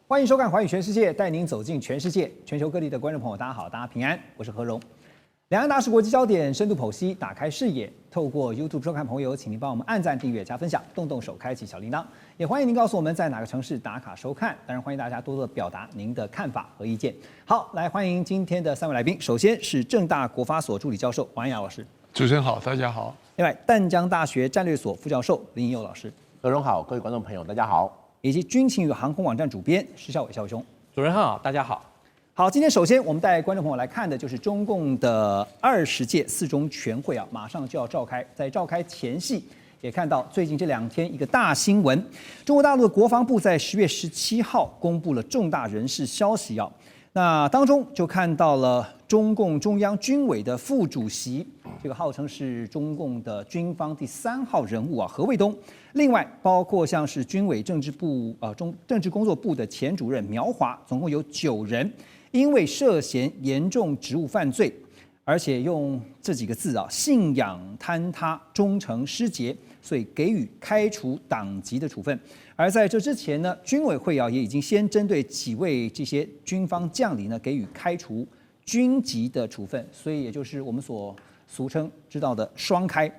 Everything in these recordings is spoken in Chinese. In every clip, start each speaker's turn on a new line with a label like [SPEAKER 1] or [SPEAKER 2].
[SPEAKER 1] 欢迎收看《寰宇全世界》，带您走进全世界。全球各地的观众朋友，大家好，大家平安，我是何荣。两岸大事国际焦点，深度剖析，打开视野。透过 YouTube 收看朋友，请您帮我们按赞、订阅、加分享，动动手开启小铃铛。也欢迎您告诉我们在哪个城市打卡收看。当然，欢迎大家多多表达您的看法和意见。好，来欢迎今天的三位来宾。首先是政大国发所助理教授王安雅老师，
[SPEAKER 2] 主持人好，大家好。
[SPEAKER 1] 另外，淡江大学战略所副教授林颖佑老师，
[SPEAKER 3] 何荣好，各位观众朋友，大家好。
[SPEAKER 1] 以及军情与航空网站主编施孝伟孝伟兄，
[SPEAKER 4] 主持人好，大家好。
[SPEAKER 1] 好，今天首先我们带观众朋友来看的就是中共的20届四中全会啊，马上就要召开。在召开前夕，也看到最近这2天一个大新闻，中国大陆的国防部在10月17号公布了重大人事消息啊。那当中就看到了中共中央军委的副主席，这个号称是中共的军方第3号人物啊，何卫东。另外，包括像是军委政治部政治工作部的前主任苗华，总共有9人，因为涉嫌严重职务犯罪，而且用这几个字啊，信仰坍塌、忠诚失节，所以给予开除党籍的处分。而在这之前呢，军委会啊也已经先针对几位这些军方将领呢给予开除军籍的处分，所以也就是我们所俗称知道的双开。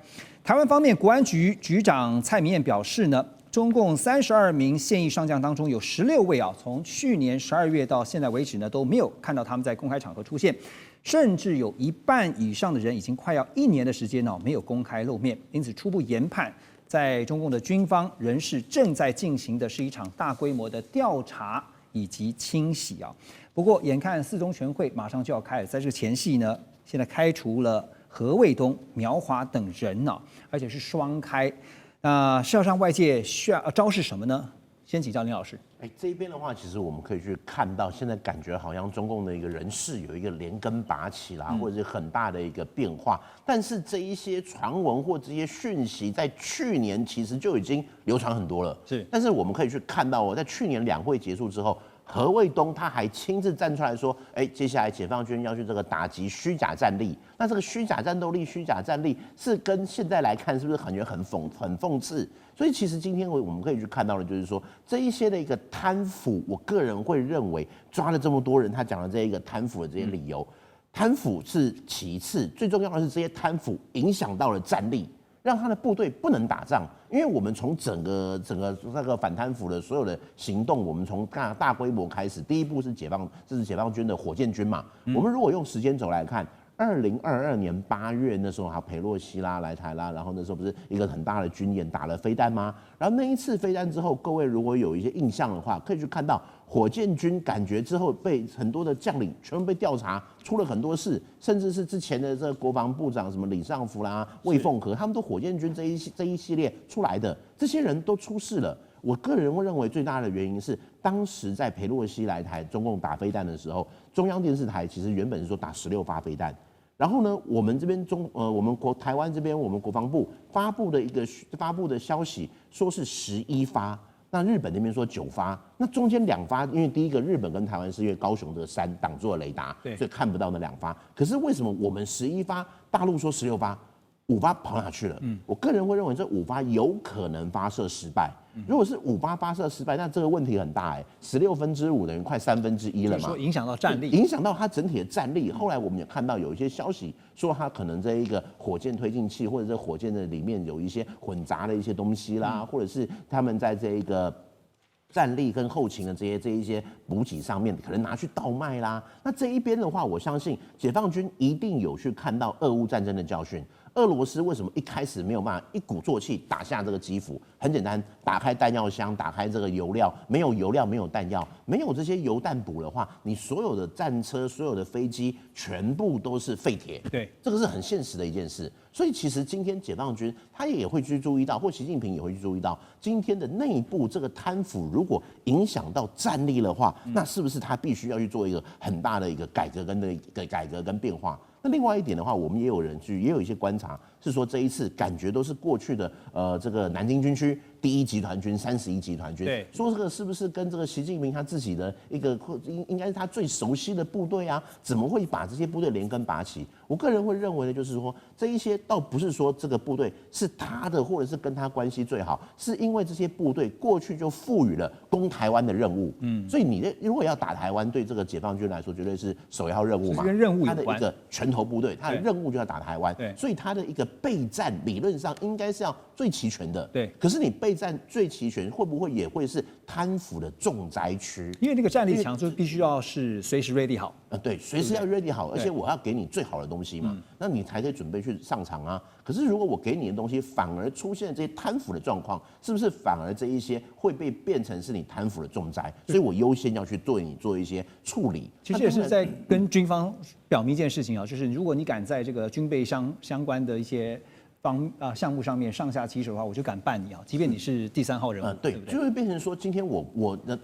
[SPEAKER 1] 台湾方面，国安局局长蔡明彦表示呢，中共32名现役上将当中有16位啊，从去年12月到现在为止呢都没有看到他们在公开场合出现，甚至有1半以上的人已经快要1年的时间没有公开露面，因此初步研判，在中共的军方人士正在进行的是一场大规模的调查以及清洗啊。不过，眼看四中全会马上就要开了，在这个前夕呢，现在开除了何卫东、苗华等人呢，而且是双开。是要让外界昭示什么呢？先请教林老师。
[SPEAKER 3] 这一边的话，其实我们可以去看到，现在感觉好像中共的一个人事有一个连根拔起啦，或者是很大的一个变化。但是这一些传闻或这些讯息，在去年其实就已经流传很多了。
[SPEAKER 1] 是，
[SPEAKER 3] 但是我们可以去看到在去年2会结束之后，何卫东他还亲自站出来说，接下来解放军要去这个打击虚假战力。那这个虚假战斗力、虚假战力是跟现在来看，是不是感觉很讽刺？所以其实今天我们可以去看到的，就是说这一些的一个贪腐，我个人会认为抓了这么多人，他讲的这一个贪腐的这些理由，贪腐是其次，最重要的是这些贪腐影响到了战力。让他的部队不能打仗，因为我们从整个那个反贪腐的所有的行动，我们从大规模开始，第一步是这是解放军的火箭军嘛。我们如果用时间轴来看，2022年8月那时候，还裴洛西来台啦，然后那时候不是一个很大的军演，打了飞弹吗？然后那一次飞弹之后，各位如果有一些印象的话，可以去看到火箭军感觉之后被很多的将领全部被调查，出了很多事，甚至是之前的这个国防部长什么李尚福啦、魏凤和，他们都火箭军这一系列出来的，这些人都出事了。我个人会认为最大的原因是，当时在裴洛西来台，中共打飞弹的时候，中央电视台其实原本是说打16发飞弹。然后呢，我们这边我们台湾这边我们国防部发布的消息说是11发，那日本那边说9发，那中间2发，因为第一个日本跟台湾是因为高雄的山挡住了雷达，所以看不到那2发。可是为什么我们11发，大陆说16发，5发跑哪去了？我个人会认为这5发有可能发射失败。如果是5发发射失败，那这个问题很大，16/5等于快1/3了嘛，
[SPEAKER 1] 说影响到战力，
[SPEAKER 3] 影响到它整体的战力。后来我们也看到有一些消息说，它可能这一个火箭推进器或者是火箭的里面有一些混杂的一些东西啦，或者是他们在这一个战力跟后勤的这一些补给上面，可能拿去倒卖啦。那这一边的话，我相信解放军一定有去看到俄乌战争的教训。俄罗斯为什么一开始没有办法一鼓作气打下这个基辅？很简单，打开弹药箱，打开这个油料，没有油料，没有弹药，没有这些油弹补的话，你所有的战车、所有的飞机全部都是废铁。
[SPEAKER 1] 对，
[SPEAKER 3] 这个是很现实的一件事。所以其实今天解放军他也会去注意到，或习近平也会去注意到，今天的内部这个贪腐如果影响到战力的话，那是不是他必须要去做一个很大的一个改革跟变化？那另外一点的话，我们也有一些观察，是说这一次感觉都是过去的这个南京军区第1集团军、31集团军，
[SPEAKER 1] 对，
[SPEAKER 3] 说这个是不是跟这个习近平他自己的一个应该是他最熟悉的部队啊？怎么会把这些部队连根拔起？我个人会认为的就是说，这一些倒不是说这个部队是他的，或者是跟他关系最好，是因为这些部队过去就赋予了攻台湾的任务，所以你如果要打台湾，对这个解放军来说绝对是首要任务嘛，
[SPEAKER 1] 跟任务有
[SPEAKER 3] 他的
[SPEAKER 1] 关。
[SPEAKER 3] 一个拳头部队，他的任务就要打台湾，
[SPEAKER 1] 对，
[SPEAKER 3] 所以他的一个备战理论上应该是要最齐全的，
[SPEAKER 1] 对。
[SPEAKER 3] 可是你备战最齐全，会不会也会是贪腐的重灾区？
[SPEAKER 1] 因为那个战力强，就必须要是随时 ready 好。
[SPEAKER 3] 对，随时要 ready 好，而且我要给你最好的东西嘛，那你才可以准备去上场啊。可是如果我给你的东西反而出现这些贪腐的状况，是不是反而这一些会被变成是你贪腐的重灾？所以我优先要去对你做一些处理。
[SPEAKER 1] 其实也是在跟军方表明一件事情啊，就是如果你敢在这个军备相关的一些项目上面上下其手的话，我就敢办你啊，即便你是第3号人物，
[SPEAKER 3] 对，
[SPEAKER 1] 对不对？
[SPEAKER 3] 就会变成说，今天我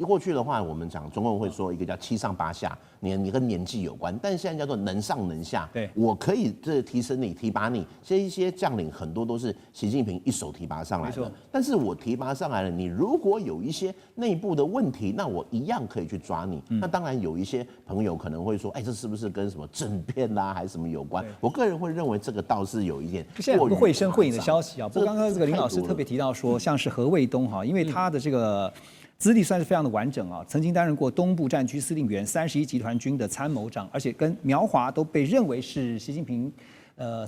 [SPEAKER 3] 过去的话，我们讲中共会说一个叫7上8下，你跟年纪有关，但现在叫做能上能下。
[SPEAKER 1] 对，
[SPEAKER 3] 我可以提升你、提拔你，这一些将领很多都是习近平一手提拔上来的。但是我提拔上来了，你如果有一些内部的问题，那我一样可以去抓你。那当然有一些朋友可能会说，哎，这是不是跟什么政变啦，还是什么有关？我个人会认为这个倒是有一点过于。
[SPEAKER 1] 会声会影的消息啊，不过刚刚这个林老师特别提到说，像是何卫东哈，因为他的这个资历算是非常的完整啊，曾经担任过东部战区司令员、31集团军的参谋长，而且跟苗华都被认为是习近平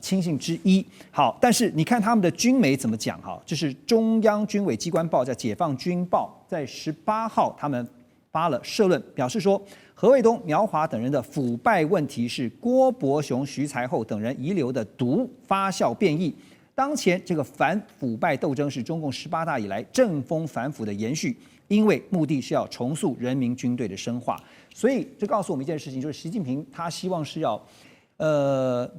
[SPEAKER 1] 亲信之一。好，但是你看他们的军媒怎么讲哈，就是中央军委机关报叫《解放军报》，在18号他们发了社论，表示说，何卫东、苗华等人的腐败问题是郭伯雄、徐才厚等人遗留的毒发酵变异。当前这个反腐败斗争是中共18大以来正风反腐的延续，因为目的是要重塑人民军队的深化。所以这告诉我们一件事情，就是习近平他希望是要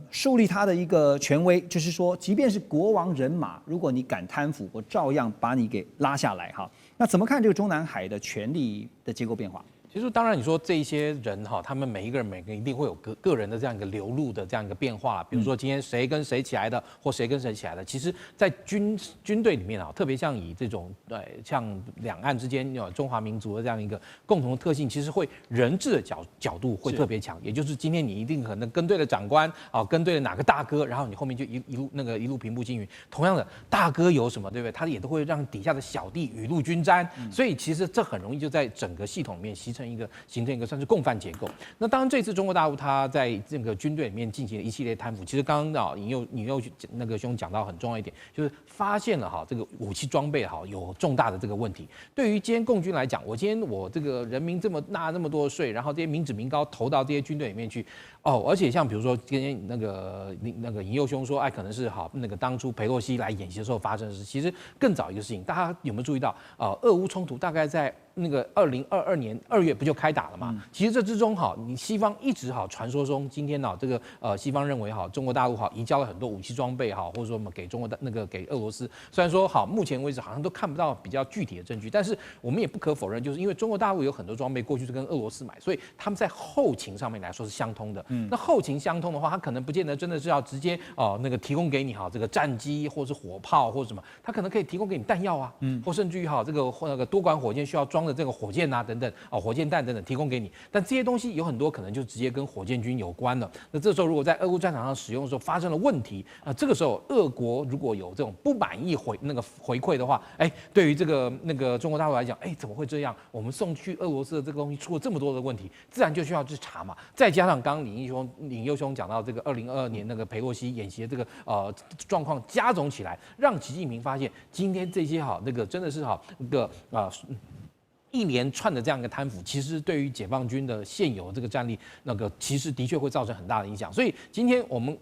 [SPEAKER 1] 树立他的一个权威，就是说，即便是国王人马，如果你敢贪腐，我照样把你给拉下来哈。那怎么看这个中南海的权力的结构变化？
[SPEAKER 2] 其实当然，你说这一些人哈，他们每一个人一定会有个人的这样一个流露的这样一个变化。比如说今天谁跟谁起来的，或谁跟谁起来的，其实，在军队里面啊，特别像以这种像两岸之间有中华民族的这样一个共同的特性，其实会人治的角度会特别强。也就是今天你一定可能跟对了长官啊，跟对了哪个大哥，然后你后面就一路平步青云。同样的，大哥有什么，对不对？他也都会让底下的小弟雨露均沾。所以其实这很容易就在整个系统里面形成一个算是共犯结构。那当然，这次中国大陆他在这个军队里面进行了一系列贪腐，其实刚刚引诱那个兄讲到很重要一点，就是发现了这个武器装备有重大的这个问题。对于今天共军来讲，我这个人民纳那么多的税，然后这些民脂民膏投到这些军队里面去，而且像比如说今天那个引诱兄说，可能是那个当初裴洛西来演习的时候发生的事，其实更早一个事情，大家有没有注意到？俄乌冲突大概在那个2022年2月不就开打了嘛？其实这之中你西方一直传说中今天这个西方认为中国大陆移交了很多武器装备或者说我们给给俄罗斯，虽然说目前为止好像都看不到比较具体的证据，但是我们也不可否认，就是因为中国大陆有很多装备过去是跟俄罗斯买，所以他们在后勤上面来说是相通的。那后勤相通的话，他可能不见得真的是要直接那个提供给你这个战机或是火炮或者什么，他可能可以提供给你弹药啊，或甚至于这个那个多管火箭需要装的这个火箭啊等等火箭弹等等提供给你，但这些东西有很多可能就直接跟火箭军有关了。那这时候如果在俄乌战场上使用的时候发生了问题，这个时候俄国如果有这种不满意回馈的话，对于那个中国大陆来讲，怎么会这样？我们送去俄罗斯的这个东西出了这么多的问题，自然就需要去查嘛。再加上刚刚尹佑兄讲到这个2022年那个裴洛西演习的这个状况加总起来，让习近平发现今天这些那个真的是一连串的这样一个贪腐，其实对于解放军的现有这个战力，其实的确会造成很大的影响。所以今天我们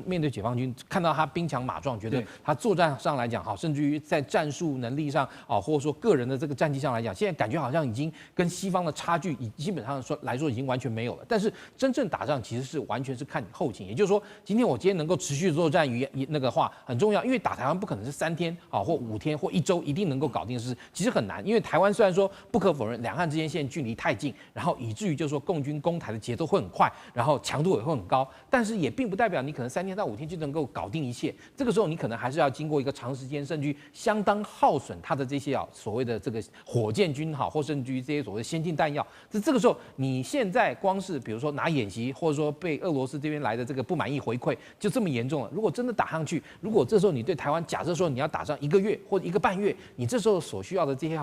[SPEAKER 2] 面对解放军，看到他兵强马壮，觉得他作战上来讲甚至于在战术能力上或者说个人的这个战绩上来讲，现在感觉好像已经跟西方的差距，基本上来说已经完全没有了。但是真正打仗其实是完全是看你后勤，也就是说，今天我今天能够持续作战那个话很重要，因为打台湾不可能是3天或5天或1周一定能够搞定的事，其实很难，因为台湾虽然说说不可否认，两岸之间现在距离太近，然后以至于就是说共军攻台的节奏会很快，然后强度也会很高，但是也并不代表你可能3天到5天就能够搞定一切。这个时候你可能还是要经过一个长时间，甚至相当耗损它的这些所谓的这个火箭军或甚至于这些所谓的先进弹药。这个时候你现在光是比如说拿演习，或者说被俄罗斯这边来的这个不满意回馈就这么严重了。如果真的打上去，如果这时候你对台湾假设说你要打上1个月或者1个半月，你这时候所需要的这些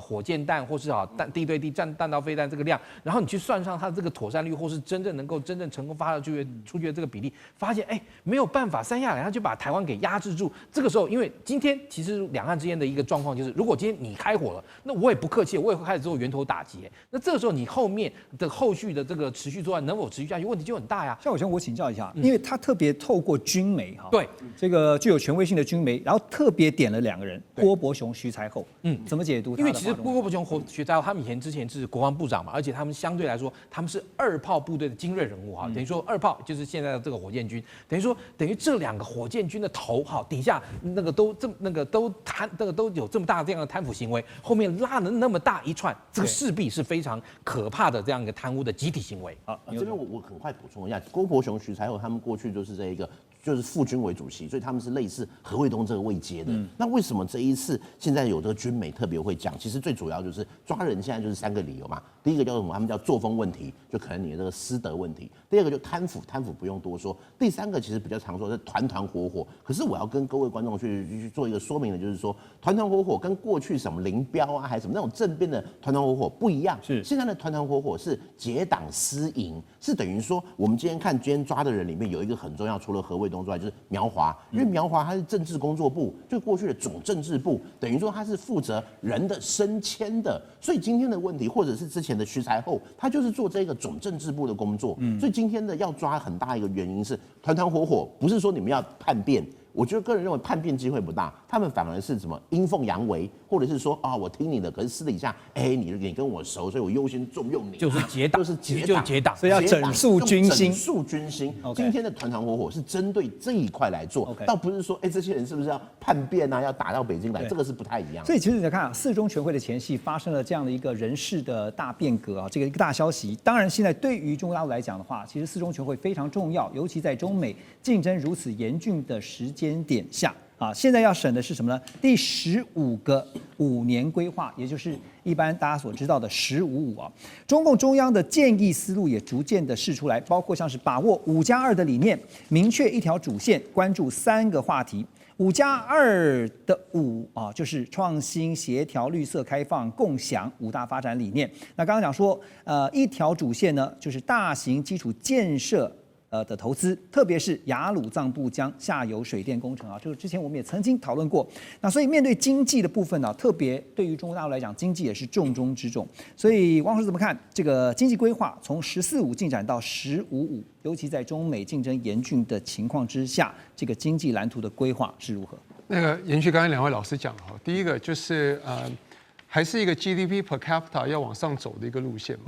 [SPEAKER 2] 火箭弹或是地对地弹道飞弹这个量，然后你去算上它的这个妥善率，或是真正能够成功发射出去的这个比例，发现没有办法，三亚两岸就把台湾给压制住。这个时候，因为今天其实两岸之间的一个状况就是，如果今天你开火了，那我也不客气，我也会开始做源头打击。那这个时候你后续的这个持续作战能否持续下去，问题就很大呀。
[SPEAKER 1] 夏伟雄，我请教一下，因为他特别透过军媒
[SPEAKER 2] 对
[SPEAKER 1] 这个具有权威性的军媒，然后特别点了2个人，郭伯雄、徐才厚，怎么解读？
[SPEAKER 2] 因为其实郭伯雄、徐才厚他们之前是国防部长嘛，而且他们相对来说他们是2炮部队的精锐人物等于说2炮就是现在的这个火箭军，等于这2个火箭军的头底下都有这么大的这样的贪腐行为，后面拉了那么大一串，这个势必是非常可怕的这样一个贪污的集体行为。
[SPEAKER 3] 这边我很快补充一下，郭伯雄、徐才厚他们过去就是副军委主席，所以他们是类似何卫东这个位阶的。那为什么这一次现在有这个军媒特别会讲？其实最主要就是抓人，现在就是3个理由嘛。第一个叫什么？他们叫作风问题，就可能你的这个师德问题。第二个就贪腐不用多说。第3个其实比较常说是团团伙伙。可是我要跟各位观众去做一个说明的，就是说团团伙伙跟过去什么林彪还是什么那种政变的团团伙伙不一样。是现在的团团伙伙是结党私营，是等于说我们今天抓的人里面有一个很重要，除了何卫东之外，就是苗华，因为苗华他是政治工作部，就过去的总政治部，等于说他是负责人的升迁的，所以今天的问题，或者是之前的徐才厚，他就是做这个总政治部的工作，所以今天的要抓很大一个原因是团团伙伙，不是说你们要叛变。我觉得个人认为叛变机会不大，他们反而是什么阴奉阳违，或者是说我听你的，可是私底下你跟我熟，所以我优先重用你，
[SPEAKER 2] 就是结党，
[SPEAKER 3] 就是结党，
[SPEAKER 1] 所以要整肃军心。
[SPEAKER 3] 今天的团团伙伙是针对这一块来做，倒不是说这些人是不是要叛变要打到北京来，这个是不太一样。
[SPEAKER 1] 所以其实你看4中全会的前夕发生了这样的一个人事的大变革这个一个大消息。当然，现在对于中国大陆来讲的话，其实4中全会非常重要，尤其在中美竞争如此严峻的时间点下现在要审的是什么呢？第15个5年规划，也就是一般大家所知道的15-5中共中央的建议思路也逐渐的释出来，包括像是把握5+2的理念，明确一条主线，关注3个话题。5+2的5就是创新、协调、绿色、开放、共享5大发展理念。那刚刚讲说，一条主线呢，就是大型基础建设的投资，特别是雅鲁藏布江下游水电工程这个之前我们也曾经讨论过。那所以面对经济的部分特别对于中国大陆来讲，经济也是重中之重。所以王老师怎么看这个经济规划从14-5进展到15-5，尤其在中美竞争严峻的情况之下，这个经济蓝图的规划是如何？
[SPEAKER 4] 那个延续刚才2位老师讲第一个就是还是一个 GDP per capita 要往上走的一个路线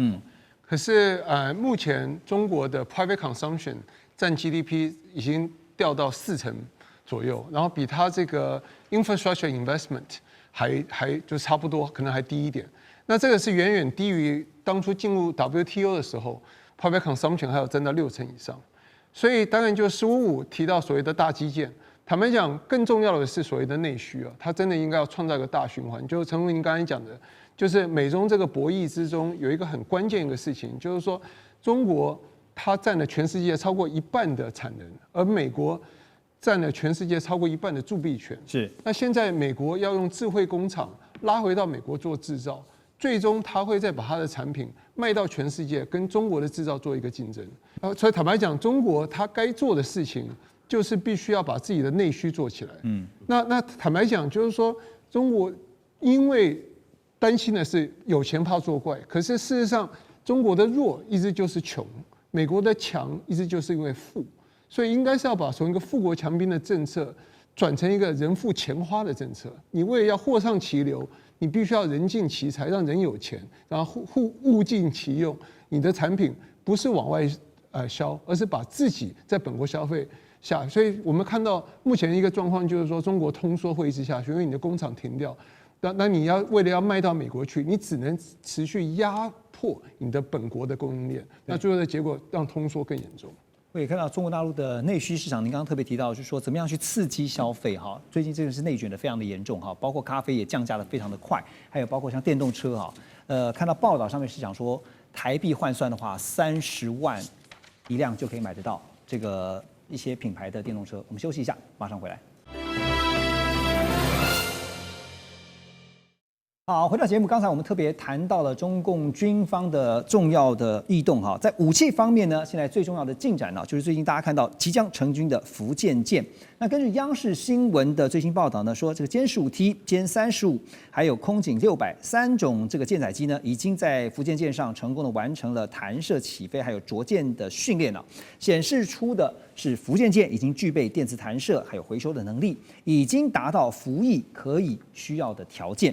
[SPEAKER 4] 可是目前中国的 private consumption 占 GDP 已经掉到40%左右，然后比它这个 infrastructure investment 还就差不多，可能还低一点。那这个是远远低于当初进入 WTO 的时候 private consumption 还有占到60%以上。所以当然就15-5提到所谓的大基建，坦白讲，更重要的是所谓的内需它真的应该要创造一个大循环。就陈文您刚才讲的。就是美中这个博弈之中有一个很关键的事情，就是说中国它占了全世界超过1半的产能，而美国占了全世界超过1半的铸币权。
[SPEAKER 1] 是。那
[SPEAKER 4] 现在美国要用智慧工厂拉回到美国做制造，最终它会再把它的产品卖到全世界，跟中国的制造做一个竞争。所以坦白讲，中国它该做的事情就是必须要把自己的内需做起来。那坦白讲，就是说中国因为担心的是有钱怕作怪，可是事实上，中国的弱一直就是穷，美国的强一直就是因为富，所以应该是要把从一个富国强兵的政策转成一个人富钱花的政策。你为了要货上其流，你必须要人尽其才，让人有钱，然后物尽其用。你的产品不是往外销，而是把自己在本国消费下。所以我们看到目前一个状况就是说，中国通缩会一直下去，因为你的工厂停掉。那你要为了要卖到美国去，你只能持续压迫你的本国的供应链，那最后的结果让通缩更严重。
[SPEAKER 1] 我也看到中国大陆的内需市场，您刚刚特别提到，就是说怎么样去刺激消费哈。最近这个是内卷的非常的严重哈，包括咖啡也降价的非常的快，还有包括像电动车哈，看到报道上面是讲说台币换算的话，30万一辆就可以买得到这个一些品牌的电动车。我们休息一下，马上回来。好，回到节目，刚才我们特别谈到了中共军方的重要的异动哈，在武器方面呢，现在最重要的进展呢，就是最近大家看到即将成军的福建舰。那根据央视新闻的最新报道呢，说这个歼15T、歼35，还有空警600，3种这个舰载机呢，已经在福建舰上成功的完成了弹射起飞，还有着舰的训练了，显示出的是福建舰已经具备电磁弹射还有回收的能力，已经达到服役可以需要的条件。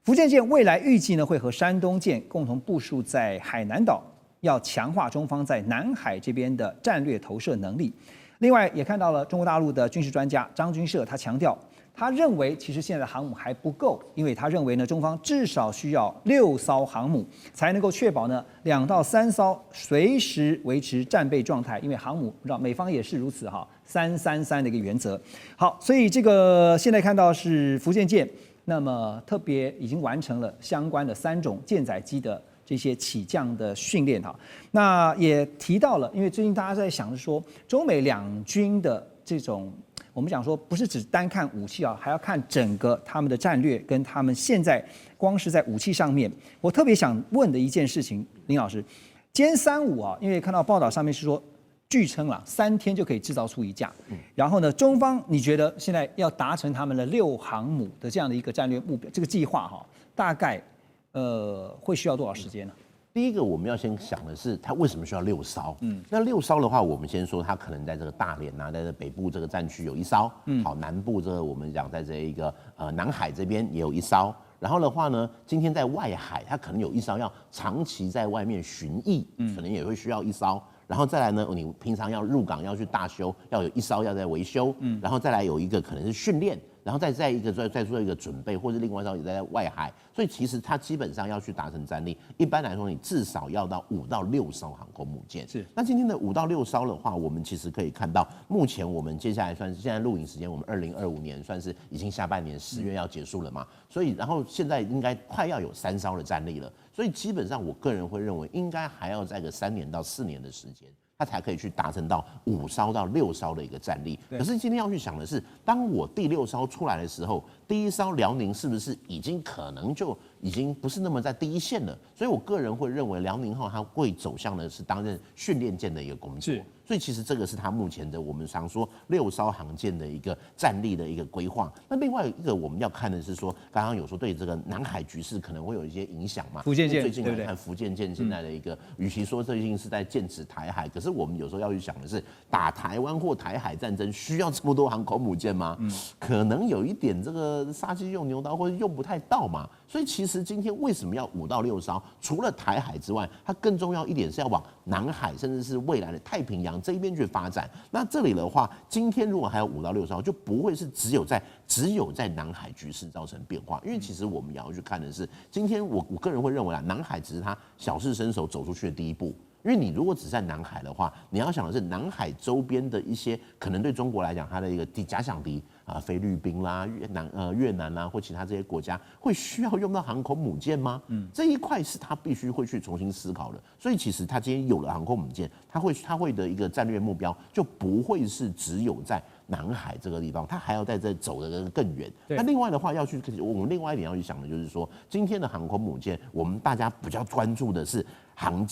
[SPEAKER 1] 福建舰未来预计呢会和山东舰共同部署在海南岛，要强化中方在南海这边的战略投射能力。另外也看到了中国大陆的军事专家张军社，他强调，他认为其实现在的航母还不够，因为他认为呢中方至少需要6艘航母才能够确保呢2到3艘随时维持战备状态，因为航母知道美方也是如此哈，333的一个原则。好，所以这个现在看到是福建舰。那么特别已经完成了相关的3种舰载机的这些起降的训练哈。那也提到了，因为最近大家在想着说，中美两军的这种，我们讲说不是只单看武器啊，还要看整个他们的战略跟他们现在光是在武器上面。我特别想问的一件事情，林老师，歼35啊，因为看到报道上面是说。据称啦，3天就可以制造出一架。然后呢，中方你觉得现在要达成他们的6航母的这样的一个战略目标，这个计划哈，大概会需要多少时间呢？
[SPEAKER 3] 第一个我们要先想的是，它为什么需要6艘？那6艘的话，我们先说它可能在这个大连啊，在这北部这个战区有1艘，好，南部这个我们讲在这一个南海这边也有1艘。然后的话呢，今天在外海，它可能有1艘要长期在外面巡弋，可能也会需要1艘。然后再来呢，你平常要入港要去大修，要有1艘要在维修，然后再来有一个可能是训练，然后再一个再做一个准备，或者另外1艘也在外海，所以其实它基本上要去达成战力，一般来说你至少要到5到6艘航空母舰。是，那今天的5到6艘的话，我们其实可以看到，目前我们接下来算是现在录影时间，我们2025年算是已经下半年10月要结束了嘛，所以然后现在应该快要有3艘的战力了。所以基本上，我个人会认为，应该还要在个3年到4年的时间，它才可以去达成到5艘到6艘的一个战力。可是今天要去想的是，当我第6艘出来的时候，第1艘辽宁是不是已经可能就已经不是那么在第一线了？所以我个人会认为，辽宁号它会走向的是担任训练舰的一个工作。所以其实这个是它目前的我们常说6艘航舰的一个战力的一个规划。那另外一个我们要看的是说，刚刚有说对这个南海局势可能会有一些影响嘛？
[SPEAKER 1] 福建舰
[SPEAKER 3] 最近来看福建舰现在的一个，与其说最近是在剑指台海，可是我们有时候要去想的是，打台湾或台海战争需要这么多航空母舰吗？可能有一点这个杀鸡用牛刀，或者用不太到嘛。所以其实今天为什么要5到6艘？除了台海之外，它更重要一点是要往南海，甚至是未来的太平洋这一边去发展。那这里的话，今天如果还有5到6艘，就不会是只有在南海局势造成变化。因为其实我们也要去看的是，今天我个人会认为啊，南海只是它小试身手走出去的第一步。因为你如果只在南海的话，你要想的是南海周边的一些可能对中国来讲，它的一个假想敌啊，菲律宾啦、越南啦或其他这些国家，会需要用到航空母舰吗？这一块是他必须会去重新思考的。所以其实他今天有了航空母舰，他会的一个战略目标就不会是只有在南海这个地方，他还要在这走的更远。那另外的话我们另外一点要去想的就是说，今天的航空母舰，我们大家比较关注的是航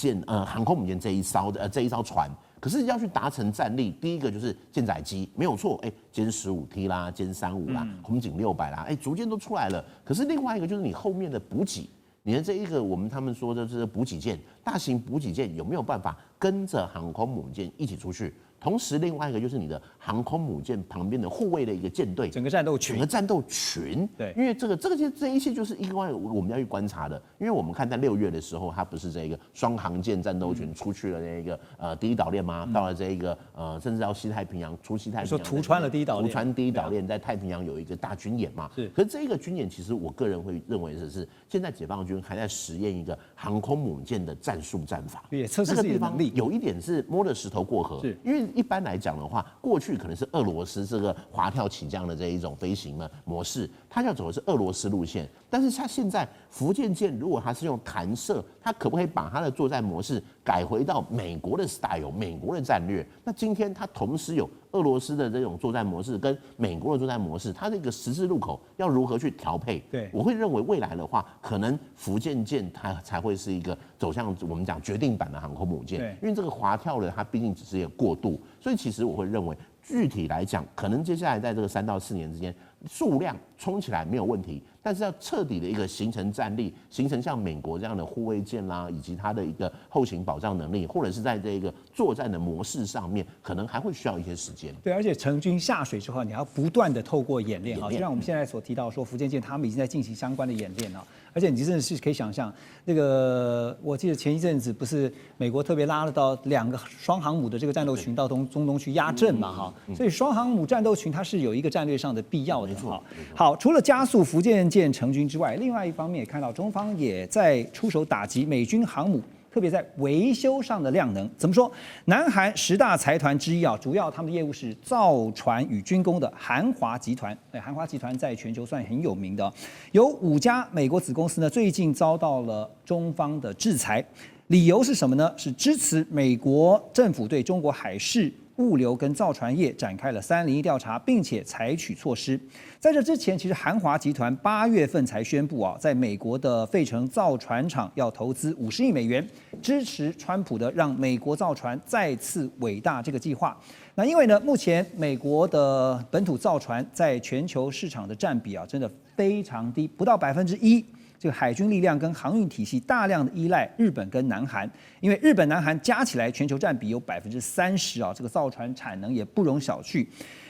[SPEAKER 3] 空母舰这一艘船。可是要去达成战力，第一个就是舰载机，没有错，歼15T 啦，歼35啦，空警600啦，逐渐都出来了。可是另外一个就是你后面的补给，你的这一个他们说的是补给舰，大型补给舰有没有办法跟着航空母舰一起出去？同时另外一个就是你的航空母舰旁边的护卫的一个舰队，
[SPEAKER 1] 整个战斗群，
[SPEAKER 3] 整个战斗群。
[SPEAKER 1] 对，
[SPEAKER 3] 因为这一切就是一个我们要去观察的，因为我们看在6月的时候，它不是这个双航舰战斗群出去了那个第一岛链吗？到了这个甚至到西太平洋，出西太平洋，
[SPEAKER 1] 说突穿了第一岛链，
[SPEAKER 3] 突穿第一岛链，在太平洋有一个大军演嘛。
[SPEAKER 1] 是，
[SPEAKER 3] 可是这个军演其实我个人会认为是现在解放军还在实验一个航空母舰的战术战法，
[SPEAKER 1] 也测试自己的能力。
[SPEAKER 3] 有一点是摸着石头过河，因为一般来讲的话，过去可能是俄罗斯这个滑跳起降的这一种飞行的模式，它要走的是俄罗斯路线。但是它现在福建舰如果它是用弹射，它可不可以把它的作战模式改回到美国的 style、美国的战略？那今天它同时有俄罗斯的这种作战模式跟美国的作战模式，它这个十字路口要如何去调配？
[SPEAKER 1] 对，
[SPEAKER 3] 我会认为未来的话，可能福建舰它才会是一个走向我们讲决定版的航空母舰，因为这个滑跳的它毕竟只是一个过渡，所以其实我会认为具体来讲，可能接下来在这个3到4年之间，数量冲起来没有问题，但是要彻底的一个形成战力，形成像美国这样的护卫舰啦，以及它的一个后勤保障能力，或者是在这个作战的模式上面，可能还会需要一些时间。
[SPEAKER 1] 对，而且成军下水之后，你要不断的透过演练啊，就像我们现在所提到说，福建舰他们已经在进行相关的演练了。而且你真的是可以想象，那个我记得前一阵子不是美国特别拉了到2个双航母的这个战斗群到中东去压阵嘛哈，所以双航母战斗群它是有一个战略上的必要的哈。好，除了加速福建舰成军之外，另外一方面也看到中方也在出手打击美军航母。特别在维修上的量能，怎么说？南韩10大财团之一啊，主要他们的业务是造船与军工的韩华集团。韩华集团在全球算很有名的，有5家美国子公司呢，最近遭到了中方的制裁，理由是什么呢？是支持美国政府对中国海事、物流跟造船业展开了301调查，并且采取措施。在这之前，其实韩华集团8月份才宣布啊，在美国的费城造船厂要投资50亿美元，支持川普的让美国造船再次伟大这个计划。那因为呢，目前美国的本土造船在全球市场的占比啊，真的非常低，不到1%。这个海军力量跟航运体系大量的依赖日本跟南韩，因为日本、南韩加起来全球占比有30%啊，这个造船产能也不容小觑。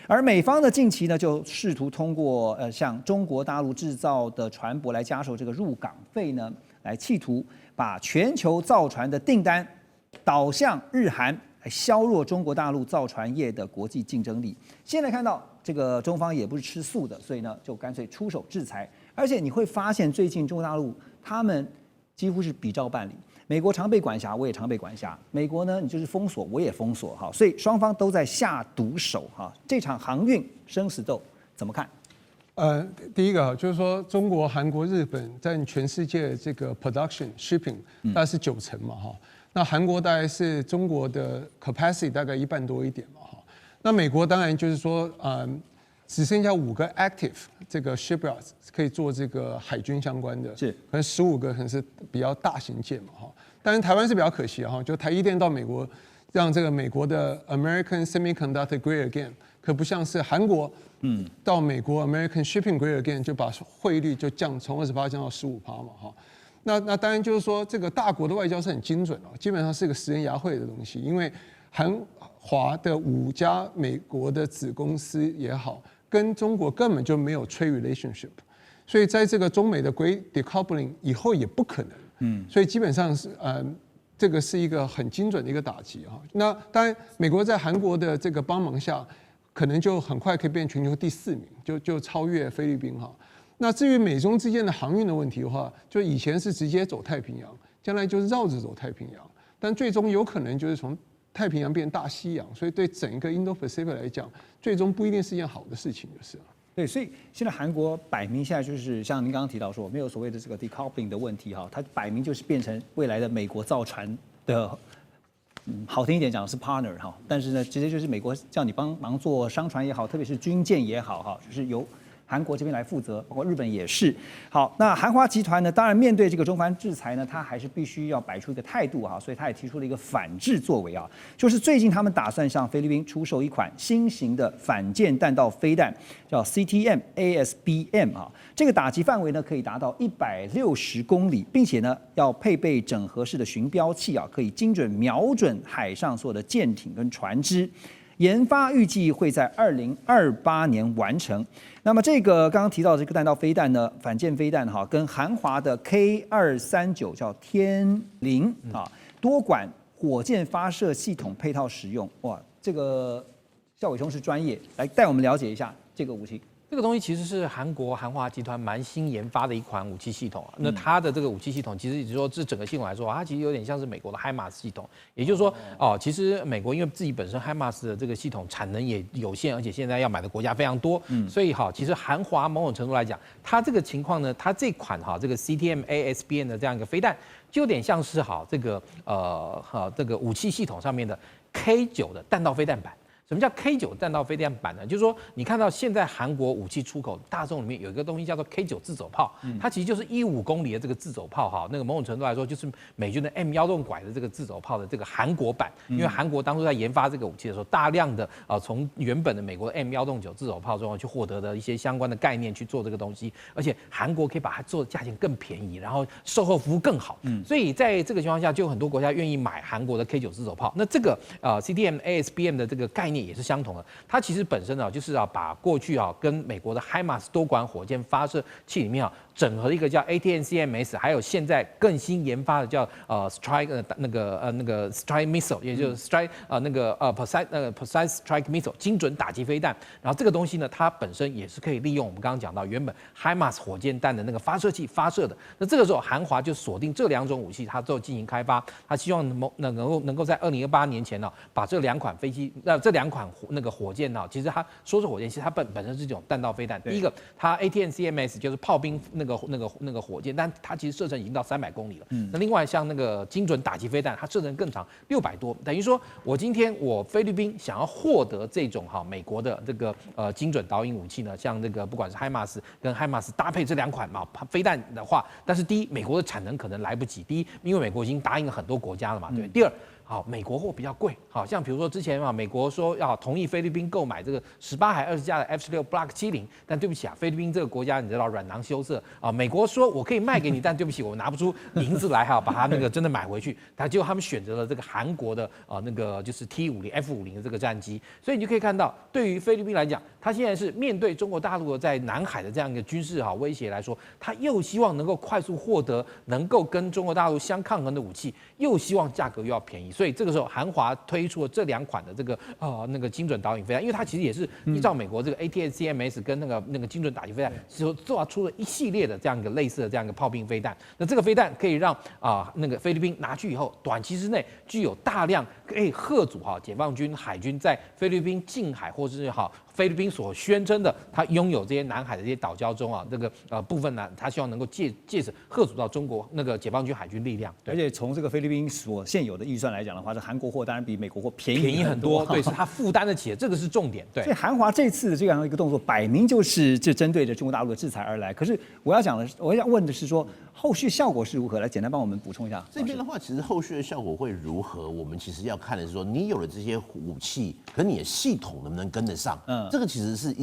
[SPEAKER 1] 而美方呢，近期呢就试图通过向中国大陆制造的船舶来加收这个入港费呢，来企图把全球造船的订单导向日韩，来削弱中国大陆造船业的国际竞争力。现在看到这个中方也不是吃素的，所以呢就干脆出手制裁。而且你会发现，最近中国大陆他们几乎是比照办理。美国常被管辖，我也常被管辖。美国呢，你就是封锁，我也封锁，哈，所以双方都在下毒手，哈。这场航运生死斗怎么看？
[SPEAKER 4] 第一个就是说，中国、韩国、日本占全世界这个 production shipping 大概是90%嘛，哈。那韩国大概是中国的 capacity 大概1半多一点嘛，哈。那美国当然就是说，只剩下5个 active 这个 shipyards 可以做这个海军相关的，
[SPEAKER 1] 是
[SPEAKER 4] 可能15个可能是比较大型舰嘛，哈。但是台湾是比较可惜哈，就台积电到美国，让这个美国的 American Semiconductor Great Again， 可不像是韩国，到美国 American Shipping Great Again 就把汇率就从28降到15%嘛，哈。那当然就是说，这个大国的外交是很精准哦，基本上是个食人牙慧的东西，因为韩华的5家美国的子公司也好，跟中国根本就没有 trade relationship， 所以在这个中美的 Great Decoupling 以后也不可能，所以基本上是这个是一个很精准的一个打击哈。那当然，美国在韩国的这个帮忙下，可能就很快可以变全球第4名，就超越菲律宾哈。那至于美中之间的航运的问题的话，就以前是直接走太平洋，将来就是绕着走太平洋，但最终有可能就是从太平洋变大西洋，所以对整个 Indo-Pacific 来讲，最终不一定是一件好的事情，就是了。
[SPEAKER 1] 对，所以现在韩国摆明现在就是像您刚刚提到说，没有所谓的这个 decoupling 的问题哈，它摆明就是变成未来的美国造船的，好听一点讲是 partner 哈，但是呢，直接就是美国叫你帮忙做商船也好，特别是军舰也好哈，就是由韩国这边来负责，包括日本也是。好，那韩华集团呢，当然面对这个中方制裁呢，它还是必须要摆出一个态度啊，所以它也提出了一个反制作为啊，就是最近他们打算向菲律宾出售一款新型的反舰弹道飞弹，叫 CTM-ASBM 啊，这个打击范围呢可以达到160公里，并且呢要配备整合式的巡标器啊，可以精准瞄准海上所有的舰艇跟船只。研发预计会在2028年完成。那么这个刚刚提到的这个弹道飞弹呢，反舰飞弹哈，跟韩华的 K239叫天凌啊多管火箭发射系统配套使用。哇，这个孝伟兄是专业，来带我们了解一下这个武器。
[SPEAKER 2] 这个东西其实是韩国韩华集团蛮新研发的一款武器系统啊。那它的这个武器系统，其实也就是说，这整个系统来说，它其实有点像是美国的 HIMARS 系统。也就是说，其实美国因为自己本身 HIMARS 的这个系统产能也有限，而且现在要买的国家非常多，所以其实韩华某种程度来讲，它这个情况呢，它这款这个 CTM-ASBM 的这样一个飞弹，就有点像是这个这个武器系统上面的 K9的弹道飞弹版。什么叫 K9 弹道飞弹版呢？就是说，你看到现在韩国武器出口大众里面有一个东西叫做 K9 自走炮，它其实就是15公里的这个自走炮那个某种程度来说，就是美军的 M16拐的这个自走炮的这个韩国版。因为韩国当初在研发这个武器的时候，大量的从原本的美国的 M109自走炮中去获得的一些相关的概念去做这个东西，而且韩国可以把它做的价钱更便宜，然后售后服务更好。所以在这个情况下，就有很多国家愿意买韩国的 K9 自走炮。那这个CTM-ASBM 的这个概念也是相同的，它其实本身就是把过去跟美国的 HIMARS 多管火箭发射器里面整合一个叫 ATACMS， 还有现在更新研发的叫Strike 那个 Strike Missile， 也就是 Strike Precise Strike Missile 精准打击飞弹。然后这个东西呢，它本身也是可以利用我们刚刚讲到原本 HIMARS 火箭弹的那个发射器发射的。那这个时候韩华就锁定这2种武器，它都进行开发，它希望能够在2028年前把这2款飞机这2款那个火箭其实它说是火箭，其实它本身是这种弹道飞弹。第一个，它 ATACMS 就是炮兵那个火箭，但它其实射程已经到300公里了。那另外像那个精准打击飞弹，它射程更长，600多。等于说我今天菲律宾想要获得这种美国的这个精准导引武器呢，像这个不管是 HIMARS 跟 HIMARS 搭配这2款飞弹的话，但是第一，美国的产能可能来不及。第一，因为美国已经答应了很多国家了嘛，对。第二，美国货比较贵，像比如说之前美国说要同意菲律宾购买这个18还20架的 F-16 Block 70，但对不起菲律宾这个国家你知道软囊羞涩美国说我可以卖给你，但对不起我拿不出银子来把它那个真的买回去，结果他们选择了这个韩国的那个就是 T50、F50的这个战机，所以你就可以看到，对于菲律宾来讲，他现在是面对中国大陆的在南海的这样一个军事威胁来说，他又希望能够快速获得能够跟中国大陆相抗衡的武器，又希望价格又要便宜。所以这个时候，韩华推出了这2款的这个那个精准导引飞弹，因为它其实也是依照美国这个 ATACMS 跟那个精准打击飞弹，做出了一系列的这样一个类似的这样一个炮兵飞弹。那这个飞弹可以让那个菲律宾拿去以后，短期之内具有大量可以嚇阻解放军海军在菲律宾近海或者是菲律宾所宣称的他拥有这些南海的这些岛礁中这个部分呢，他希望能够借此嚇阻到中国那个解放军海军力量。
[SPEAKER 1] 而且从这个菲律宾所现有的预算来讲的话，这韩国货当然比美国货便宜很多，
[SPEAKER 2] 对，是他负担得起的，这个是重点。对，
[SPEAKER 1] 所以韩华这次的这样一个动作，摆明就是针对着中国大陆的制裁而来。可是我要问的是说，后续效果是如何？来简单帮我们补充一下。
[SPEAKER 3] 这边的话，其实后续的效果会如何？我们其实要看的是说，你有了这些武器，可你的系统能不能跟得上？这个其实是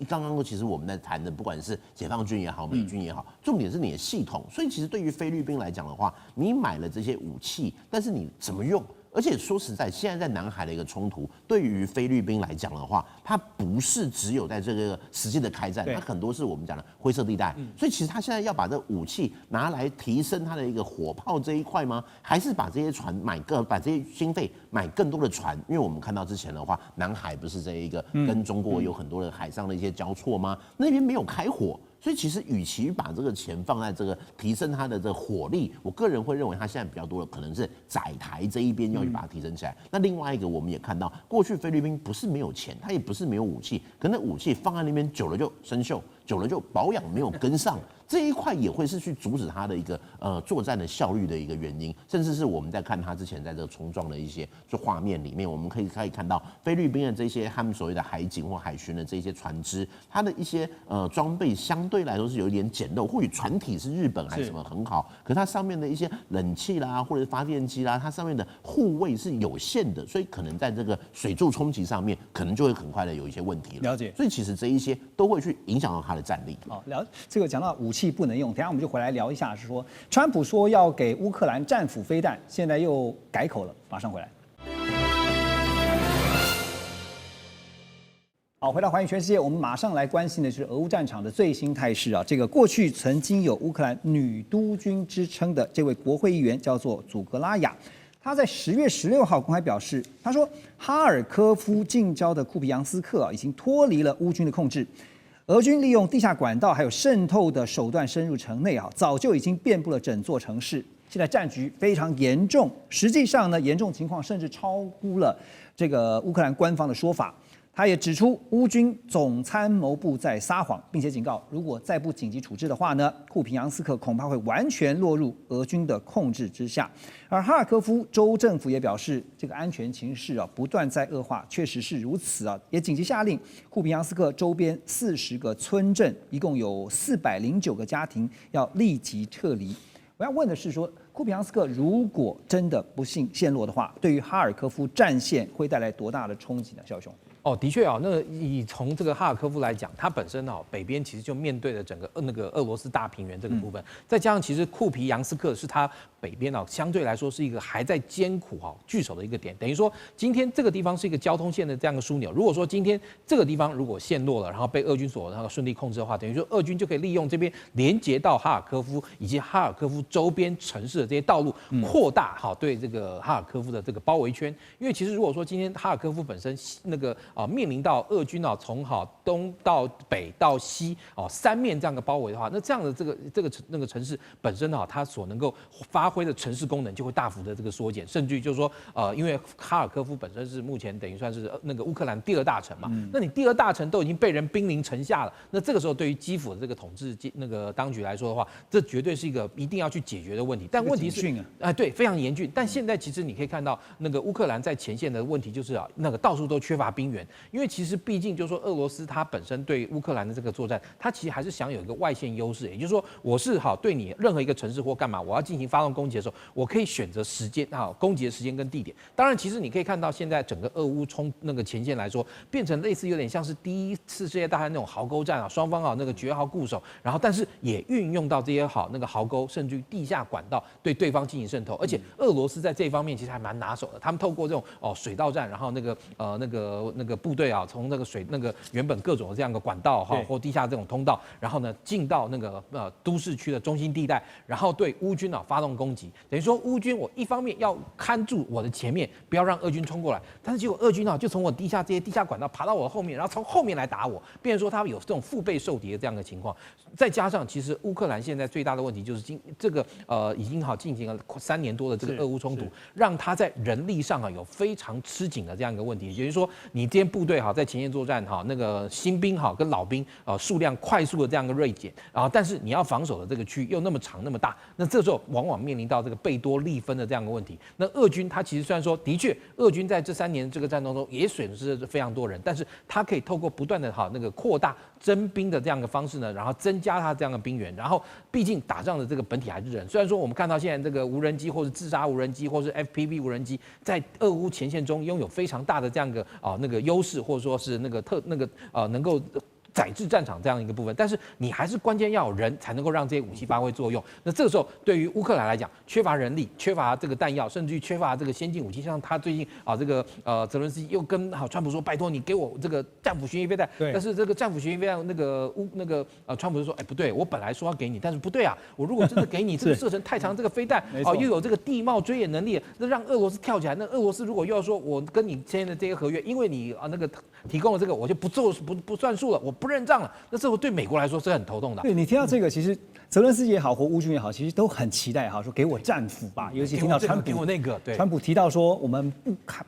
[SPEAKER 3] 刚刚其实我们在谈的，不管是解放军也好，美军也好，重点是你的系统。所以其实对于菲律宾来讲的话，你买了这些武器，但是你怎么用？而且说实在，现在在南海的一个冲突，对于菲律宾来讲的话，它不是只有在这个实际的开战，它很多是我们讲的灰色地带。所以其实它现在要把这武器拿来提升它的一个火炮这一块吗？还是把这些船把这些经费买更多的船？因为我们看到之前的话，南海不是这一个跟中国有很多的海上的一些交错吗？那边没有开火。所以其实，与其把这个钱放在这个提升它的这个火力，我个人会认为它现在比较多的可能是载台这一边要去把它提升起来。那另外一个，我们也看到，过去菲律宾不是没有钱，它也不是没有武器，可那武器放在那边久了就生锈，久了就保养没有跟上。这一块也会是去阻止他的一个作战的效率的一个原因，甚至是我们在看他之前在这个冲撞的一些就画面里面，我们可以看到菲律宾的这些他们所谓的海警或海巡的这些船只，它的一些装备相对来说是有一点简陋，或许船体是日本还是什么很好，可是它上面的一些冷气啦或者是发电机啦，它上面的护卫是有限的，所以可能在这个水柱冲击上面，可能就会很快的有一些问题了。
[SPEAKER 1] 了解。
[SPEAKER 3] 所以其实这一些都会去影响到他的战力。
[SPEAKER 1] 好，这个讲到武器不能用，等一下我们就回来聊一下，是说川普说要给乌克兰战斧飞弹，现在又改口了，马上回来。好，回到寰宇全世界，我们马上来关心的是俄乌战场的最新态势啊。这个过去曾经有乌克兰女督军之称的这位国会议员叫做祖格拉雅，他在10月16号公开表示，他说哈尔科夫近郊的库皮扬斯克已经脱离了乌军的控制，俄军利用地下管道还有渗透的手段深入城内啊，早就已经遍布了整座城市。现在战局非常严重，实际上呢，严重情况甚至超乎了这个乌克兰官方的说法。他也指出，乌军总参谋部在撒谎，并且警告，如果再不紧急处置的话呢，库皮扬斯克恐怕会完全落入俄军的控制之下。而哈尔科夫州政府也表示，这个安全情势啊不断在恶化，确实是如此啊，也紧急下令库皮扬斯克周边40个村镇，一共有409个家庭要立即撤离。我要问的是说，库皮扬斯克如果真的不幸陷落的话，对于哈尔科夫战线会带来多大的冲击呢？肖兄。
[SPEAKER 2] 哦，的确啊，那以从这个哈尔科夫来讲，它本身北边其实就面对了整个那个俄罗斯大平原这个部分，再加上其实库皮扬斯克是它北边相对来说是一个还在艰苦据守的一个点，等于说今天这个地方是一个交通线的这样的枢纽。如果说今天这个地方如果陷落了，然后被俄军所顺利控制的话，等于说俄军就可以利用这边连接到哈尔科夫以及哈尔科夫周边城市的这些道路，扩大对这个哈尔科夫的这个包围圈。因为其实如果说今天哈尔科夫本身那个面临到俄军从东到北到西3面这样的包围的话，那这样的那个城市本身它所能够发挥的城市功能就会大幅的这个缩减，甚至于就是说因为哈尔科夫本身是目前等于算是那个乌克兰第2大城嘛，那你第2大城都已经被人兵临城下了，那这个时候对于基辅的这个统治那个当局来说的话，这绝对是一个一定要去解决的问题。但问题是对，非常严峻。但现在其实你可以看到那个乌克兰在前线的问题就是那个到处都缺乏兵员。因为其实毕竟就是说，俄罗斯它本身对乌克兰的这个作战，它其实还是想有一个外线优势，也就是说，我是对你任何一个城市或干嘛，我要进行发动攻击的时候，我可以选择时间攻击的时间跟地点。当然，其实你可以看到现在整个俄乌冲那个前线来说，变成类似有点像是第1次世界大战那种壕沟战双方那个绝壕固守，然后但是也运用到这些那个壕沟，甚至于地下管道对对方进行渗透，而且俄罗斯在这方面其实还蛮拿手的，他们透过这种水道战，然后那个部队从那个原本各种的这样的管道或地下这种通道，然后呢进到那个都市区的中心地带，然后对乌军发动攻击。等于说乌军我一方面要看住我的前面，不要让俄军冲过来，但是结果俄军就从我这些地下管道爬到我的后面，然后从后面来打我，变成说他有这种腹背受敌的这样的情况。再加上其实乌克兰现在最大的问题就是这个已经进行了3年多的这个俄乌冲突，让他在人力上有非常吃紧的这样一个问题，也就是说你这些部队在前线作战那个新兵跟老兵数量快速的这样一个锐减，但是你要防守的这个区域又那么长那么大，那这时候往往面临到这个贝多利分的这样一个问题。那俄军他其实虽然说的确俄军在这3年这个战斗中也损失了非常多人，但是他可以透过不断的那个扩大征兵的这样一个方式呢，然后增加他这样的兵员，然后毕竟打仗的这个本体还是人。虽然说我们看到现在这个无人机或是自杀无人机或是 FPV 无人机在俄乌前线中拥有非常大的这样一个那个优势，或者说是能够载至战场这样一个部分，但是你还是关键要有人才能够让这些武器发挥作用。那这个时候对于乌克兰来讲，缺乏人力，缺乏这个弹药，甚至于缺乏这个先进武器，像他最近这个泽伦斯基又跟川普说，拜托你给我这个战斧巡弋飞弹，但是这个战斧巡弋飞弹川普就说，不对，我本来说要给你，但是不对啊，我如果真的给你这个射程太长这个飞弹又有这个地貌追野能力，那让俄罗斯跳起来，那俄罗斯如果又要说我跟你签的这些合约，因为你那个提供了这个，我就不算数了，我不不认账了，那这个对美国来说是很头痛的。
[SPEAKER 1] 对你听到这个，其实泽伦斯基也好，或乌军也好，其实都很期待哈，说给我战斧吧。尤其听到川普
[SPEAKER 2] 给我那个，对，
[SPEAKER 1] 川普提到说，我们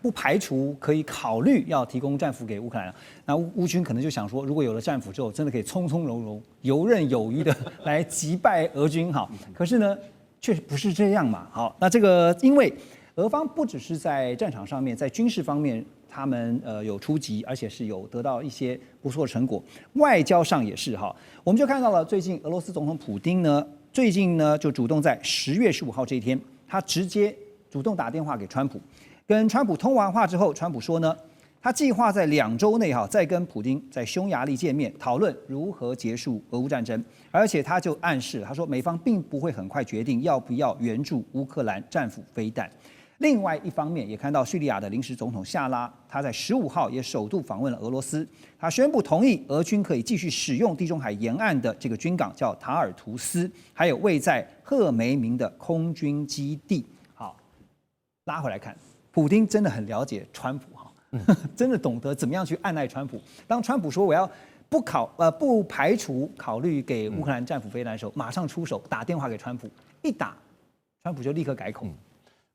[SPEAKER 1] 不排除可以考虑要提供战斧给乌克兰。那乌军可能就想说，如果有了战斧之后，真的可以从从容容、游刃有余的来击败俄军哈。可是呢，却不是这样嘛。好，那这个因为俄方不只是在战场上面，在军事方面。他们有出击，而且是有得到一些不错的成果，外交上也是哈。我们就看到了最近俄罗斯总统普丁呢，最近呢就主动在10月15号这一天，他直接主动打电话给川普，跟川普通完话之后，川普说呢，他计划在2周内再跟普丁在匈牙利见面，讨论如何结束俄乌战争，而且他就暗示他说美方并不会很快决定要不要援助乌克兰战斧飞弹。另外一方面，也看到叙利亚的临时总统夏拉，他在15号也首度访问了俄罗斯，他宣布同意俄军可以继续使用地中海沿岸的这个军港，叫塔尔图斯，还有位在赫梅明的空军基地。好，拉回来看，普丁真的很了解川普哈，真的懂得怎么样去按捺川普。当川普说我要不排除考虑给乌克兰战斧飞弹的时候，马上出手打电话给川普，一打，川普就立刻改口。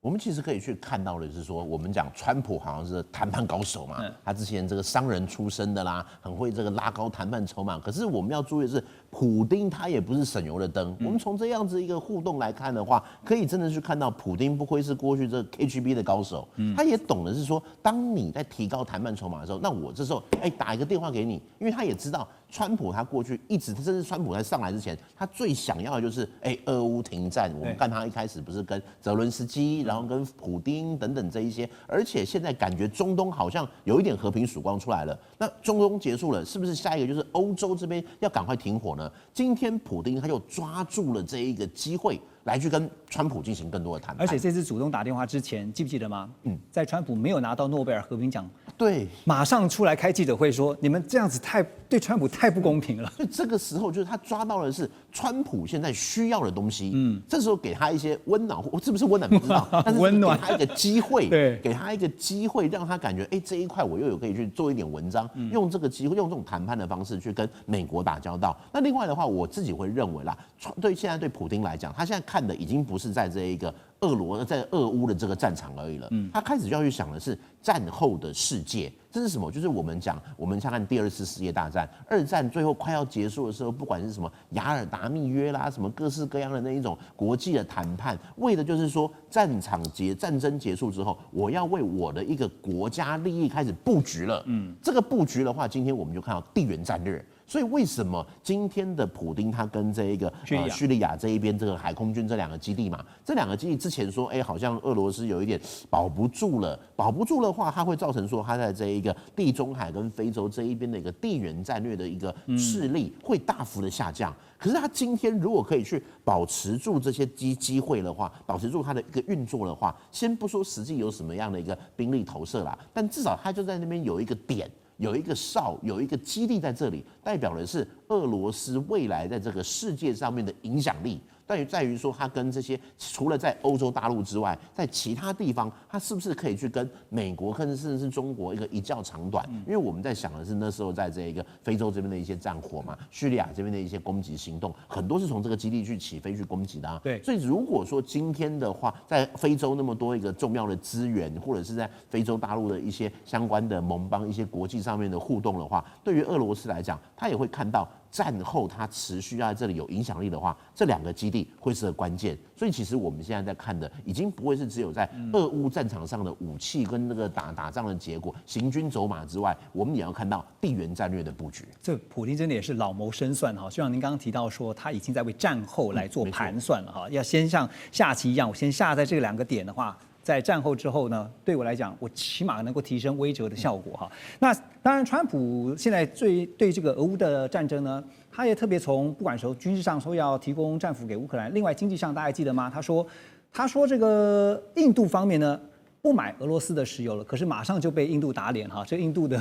[SPEAKER 3] 我们其实可以去看到的是说，我们讲川普好像是谈判高手嘛，他之前这个商人出身的啦，很会这个拉高谈判筹码。可是我们要注意的是，普丁他也不是省油的灯。我们从这样子一个互动来看的话，可以真的去看到普丁不愧是过去这 KGB 的高手，他也懂得是说，当你在提高谈判筹码的时候，那我这时候打一个电话给你，因为他也知道川普他过去一直，甚至川普在上来之前，他最想要的就是俄乌停战。我们看他一开始不是跟泽伦斯基，然后跟普丁等等这一些，而且现在感觉中东好像有一点和平曙光出来了。那中东结束了，是不是下一个就是欧洲这边要赶快停火呢？今天普丁他又抓住了这一个机会，来去跟川普进行更多的谈判。
[SPEAKER 1] 而且这次主动打电话之前，记不记得吗？在川普没有拿到诺贝尔和平奖，
[SPEAKER 3] 对，
[SPEAKER 1] 马上出来开记者会说，你们这样子对川普太不公平了。
[SPEAKER 3] 所以这个时候就是他抓到的是川普现在需要的东西，这时候给他一些温暖，是不是温暖不知道，但是给他一个机会，
[SPEAKER 1] 对，
[SPEAKER 3] 给他一个机会，让他感觉这一块我又有可以去做一点文章，用这个机会，用这种谈判的方式去跟美国打交道。那另外的话，我自己会认为啦，现在对普丁来讲，他现在看的已经不是在这一个在俄乌的这个战场而已了，他开始就要去想的是战后的世界。这是什么？就是我们想看第2次世界大战，2战最后快要结束的时候，不管是什么雅尔达密约啦，什么各式各样的那一种国际的谈判，为的就是说战争结束之后，我要为我的一个国家利益开始布局了。这个布局的话，今天我们就看到地缘战略。所以为什么今天的普丁他跟这一个叙利亚这一边这个海空军这2个基地嘛，这2个基地之前说好像俄罗斯有一点保不住了，保不住的话，它会造成说它在这一个地中海跟非洲这一边的一个地缘战略的一个势力会大幅的下降。可是他今天如果可以去保持住这些机会的话，保持住它的一个运作的话，先不说实际有什么样的一个兵力投射啦，但至少他就在那边有一个点。有一个哨，有一个基地在这里，代表的是俄罗斯未来在这个世界上面的影响力。在于说，它跟这些除了在欧洲大陆之外，在其他地方，它是不是可以去跟美国，甚至是中国一较长短？因为我们在想的是，那时候在这个非洲这边的一些战火嘛，叙利亚这边的一些攻击行动，很多是从这个基地去起飞去攻击的啊。
[SPEAKER 1] 对，
[SPEAKER 3] 所以如果说今天的话，在非洲那么多一个重要的资源，或者是在非洲大陆的一些相关的盟邦、一些国际上面的互动的话，对于俄罗斯来讲，他也会看到。战后它持续要在这里有影响力的话，这2个基地会是个关键。所以其实我们现在在看的，已经不会是只有在俄乌战场上的武器跟那个打仗的结果、行军走马之外，我们也要看到地缘战略的布局。
[SPEAKER 1] 这普丁真的也是老谋深算哈，就像您刚刚提到说，他已经在为战后来做盘算了哈，要先像下棋一样，我先下在这2个点的话。在战后之后呢，对我来讲，我起码能够提升威慑的效果哈。那当然，川普现在对这个俄乌的战争呢，他也特别从不管说军事上说要提供战斧给乌克兰，另外经济上大家还记得吗？他说这个印度方面呢不买俄罗斯的石油了，可是马上就被印度打脸哈。这印度的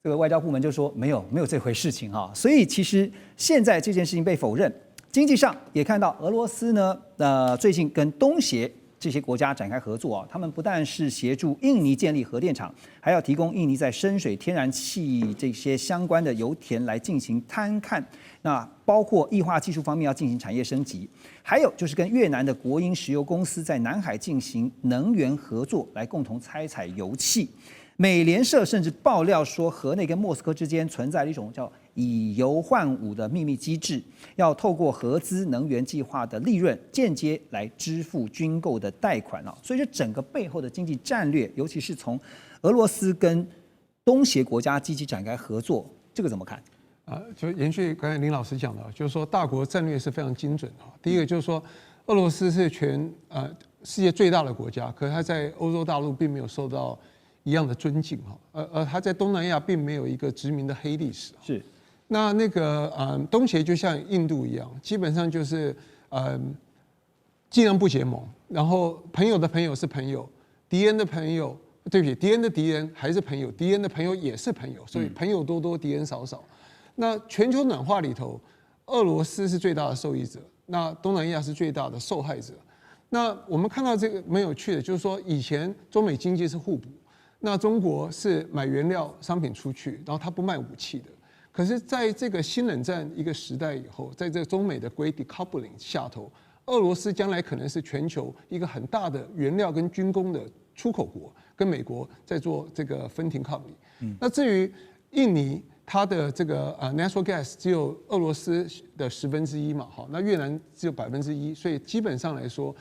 [SPEAKER 1] 这个外交部门就说没有这回事情哈。所以其实现在这件事情被否认，经济上也看到俄罗斯呢最近跟东协这些国家展开合作啊，他们不但是协助印尼建立核电厂，还要提供印尼在深水天然气这些相关的油田来进行勘看。那包括液化技术方面要进行产业升级，还有就是跟越南的国营石油公司在南海进行能源合作，来共同开采油气。美联社甚至爆料说，河内跟莫斯科之间存在了一种叫以油换武的秘密机制，要透过合资能源计划的利润间接来支付军购的贷款啊。所以这整个背后的经济战略，尤其是从俄罗斯跟东协国家积极展开合作，这个怎么看？
[SPEAKER 4] 就延续刚才林老师讲的，就是说大国战略是非常精准的。第一个就是说，俄罗斯是世界最大的国家，可是它在欧洲大陆并没有受到一样的尊敬哈，而它在东南亚并没有一个殖民的黑历史。
[SPEAKER 1] 是，
[SPEAKER 4] 那个东协就像印度一样，基本上就是尽量不结盟，然后朋友的朋友是朋友，敌人的朋友，对不起，敌人的敌人还是朋友，敌人的朋友也是朋友，所以朋友多多，敌人少少。那全球暖化里头，俄罗斯是最大的受益者，那东南亚是最大的受害者。那我们看到这个蛮有趣的，就是说以前中美经济是互补，那中国是买原料商品出去，然后它不卖武器的。可是在这个新冷战一个时代以后，在这个中美的 Great Decoupling 下头，俄罗斯将来可能是全球一个很大的原料跟军工的出口国，跟美国在做这个分庭抗礼。那至于印尼，它的这个natural gas 只有俄罗斯的1/10嘛，好，那越南只有1%，所以基本上来说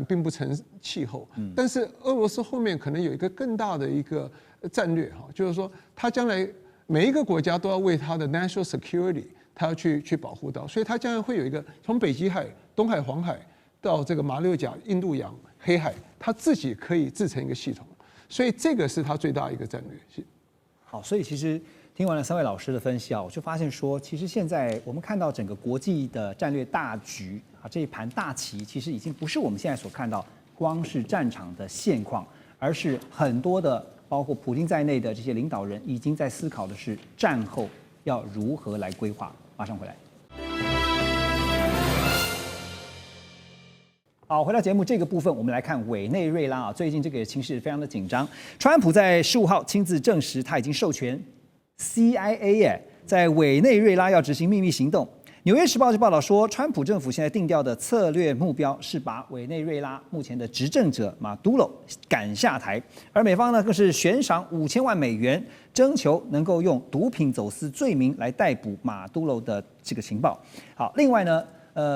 [SPEAKER 4] 并不成气候。但是俄罗斯后面可能有一个更大的一个战略哈，就是说它将来每一个国家都要为它的 national security， 它要去保护到，所以它将来会有一个从北极海、东海、黄海到这个马六甲、印度洋、黑海，它自己可以制成一个系统，所以这个是它最大一个战略。
[SPEAKER 1] 好，所以其实听完了3位老师的分析啊，我就发现说，其实现在我们看到整个国际的战略大局啊，这一盘大棋其实已经不是我们现在所看到光是战场的现况，而是很多的包括普丁在内的这些领导人已经在思考的是战后要如何来规划。马上回来。好，回到节目这个部分，我们来看委内瑞拉啊，最近这个情势非常的紧张。川普在15号亲自证实，他已经授权 CIA 在委内瑞拉要执行秘密行动。纽约时报就报道说，川普政府现在定调的策略目标是把委内瑞拉目前的执政者马杜罗赶下台，而美方呢更是悬赏5000万美元，征求能够用毒品走私罪名来逮捕马杜罗的这个情报。好，另外呢。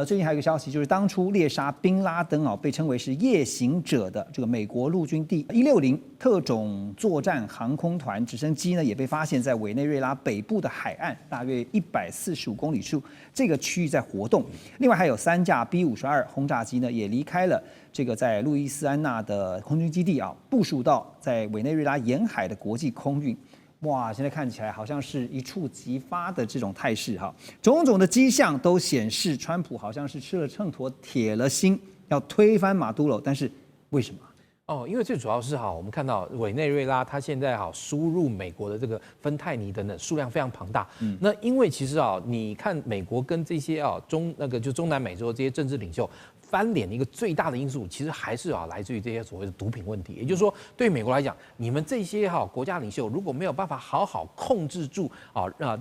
[SPEAKER 1] 最近还有一个消息，就是当初猎杀宾拉登啊，被称为是夜行者的这个美国陆军第160特种作战航空团直升机呢，也被发现在委内瑞拉北部的海岸，大约145公里处这个区域在活动。另外还有3架 B-52轰炸机呢，也离开了这个在路易斯安那的空军基地啊，部署到在委内瑞拉沿海的国际空运。哇，现在看起来好像是一触即发的这种态势哈，种种的迹象都显示，川普好像是吃了秤砣铁了心要推翻马杜罗，但是为什么？
[SPEAKER 2] 因为最主要是我们看到委内瑞拉它现在输入美国的这个芬太尼等等数量非常庞大。那因为其实你看美国跟这些中南美洲这些政治领袖翻脸的一个最大的因素，其实还是来自于这些所谓的毒品问题。也就是说，对美国来讲，你们这些国家领袖如果没有办法好好控制住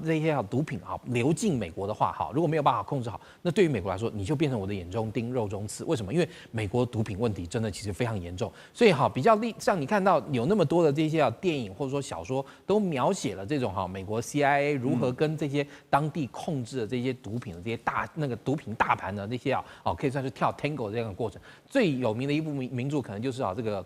[SPEAKER 2] 这些毒品流进美国的话，如果没有办法控制好，那对于美国来说，你就变成我的眼中钉、肉中刺。为什么？因为美国毒品问题真的其实非常严重，所以比较像你看到有那么多的这些电影或者说小说都描写了这种美国 CIA 如何跟这些当地控制的这些毒品的这些毒品大盘的那些可以算是跳 Tango 这样的过程。最有名的一部名著可能就是这个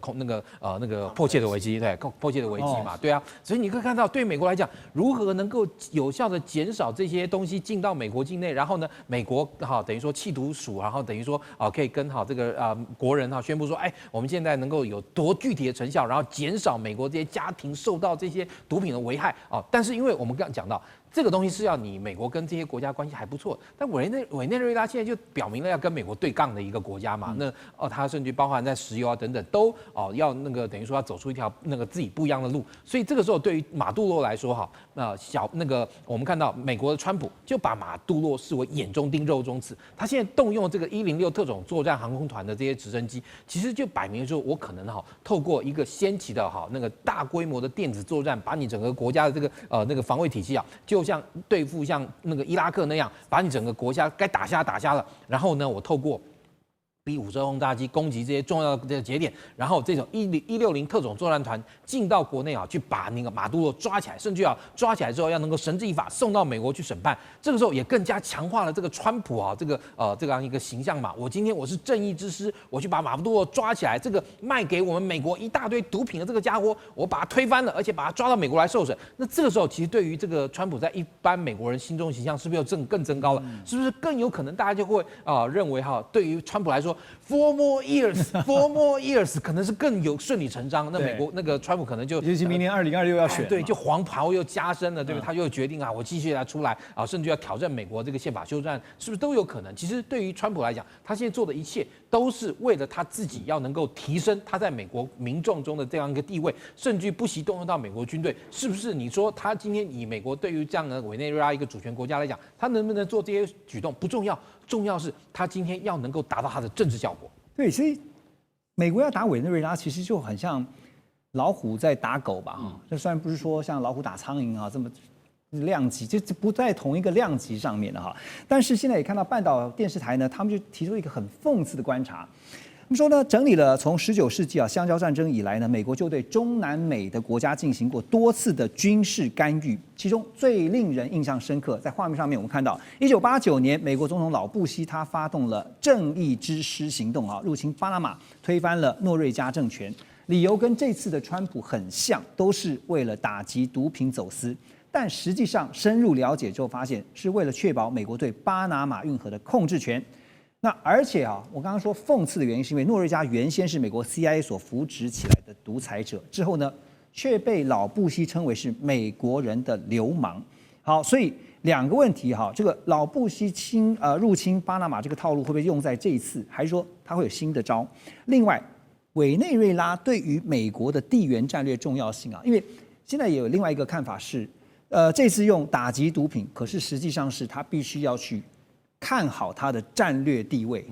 [SPEAKER 2] 迫切的危机，对，迫切的危机嘛，对啊。所以你可以看到，对美国来讲，如何能够有效的减少这些东西进到美国境内，然后呢，美国等于说弃毒署，然后等于说可以跟这个国人宣布说，哎，我们现在能够有多具体的成效，然后减少美国这些家庭受到这些毒品的危害啊。但是因为我们刚刚讲到，这个东西是要你美国跟这些国家关系还不错，但委内瑞拉现在就表明了要跟美国对杠的一个国家嘛，那它甚至包含在石油啊等等都要那个等于说要走出一条那个自己不一样的路，所以这个时候对于马杜罗来说哈，我们看到美国的川普就把马杜罗视为眼中钉肉中刺，他现在动用这个106特种作战航空团的这些直升机，其实就摆明说我可能透过一个先期的那个大规模的电子作战，把你整个国家的这个那个防卫体系就像对付像那个伊拉克那样，把你整个国家该打下了，然后呢，我透过B-52轰炸机攻击这些重要的节点，然后这种160特种作战团进到国内去把那个马杜罗抓起来，甚至抓起来之后要能够绳之以法送到美国去审判。这个时候也更加强化了这个川普这样一个形象嘛。我今天我是正义之师，我去把马杜罗抓起来，这个卖给我们美国一大堆毒品的这个家伙，我把他推翻了，而且把他抓到美国来受审。那这个时候其实对于这个川普在一般美国人心中的形象是不是更增高了？是不是更有可能大家就会认为对于川普来说，4 more years 可能是更有顺理成章。那美国那个川普可能就，
[SPEAKER 1] 尤其明年2026要选，
[SPEAKER 2] 对，就黄袍又加深了，对不对？他就决定我继续来出来甚至要挑战美国这个宪法修正案，是不是都有可能？其实对于川普来讲，他现在做的一切都是为了他自己要能够提升他在美国民众中的这样一个地位，甚至不惜动用到美国军队。是不是？你说他今天以美国对于这样的委内瑞拉一个主权国家来讲，他能不能做这些举动不重要，重要是他今天要能够达到他的政治效果。
[SPEAKER 1] 对，所以美国要打委内瑞拉，其实就很像老虎在打狗吧？这虽然不是说像老虎打苍蝇这么量级，就不在同一个量级上面的但是现在也看到半岛电视台呢，他们就提出一个很讽刺的观察。他们说呢，整理了从19世纪香蕉战争以来呢，美国就对中南美的国家进行过多次的军事干预，其中最令人印象深刻，在画面上面我们看到，1989年美国总统老布希他发动了正义之师行动入侵巴拿马，推翻了诺瑞加政权，理由跟这次的川普很像，都是为了打击毒品走私。但实际上深入了解之后发现，是为了确保美国对巴拿马运河的控制权。那而且我刚刚说讽刺的原因，是因为诺瑞加原先是美国 CIA 所扶植起来的独裁者，之后呢，却被老布希称为是美国人的流氓。好，所以两个问题这个老布希入侵巴拿马这个套路会不会用在这一次，还是说他会有新的招？另外，委内瑞拉对于美国的地缘战略重要性因为现在也有另外一个看法是，这次用打击毒品，可是实际上是他必须要去看好它的战略地位。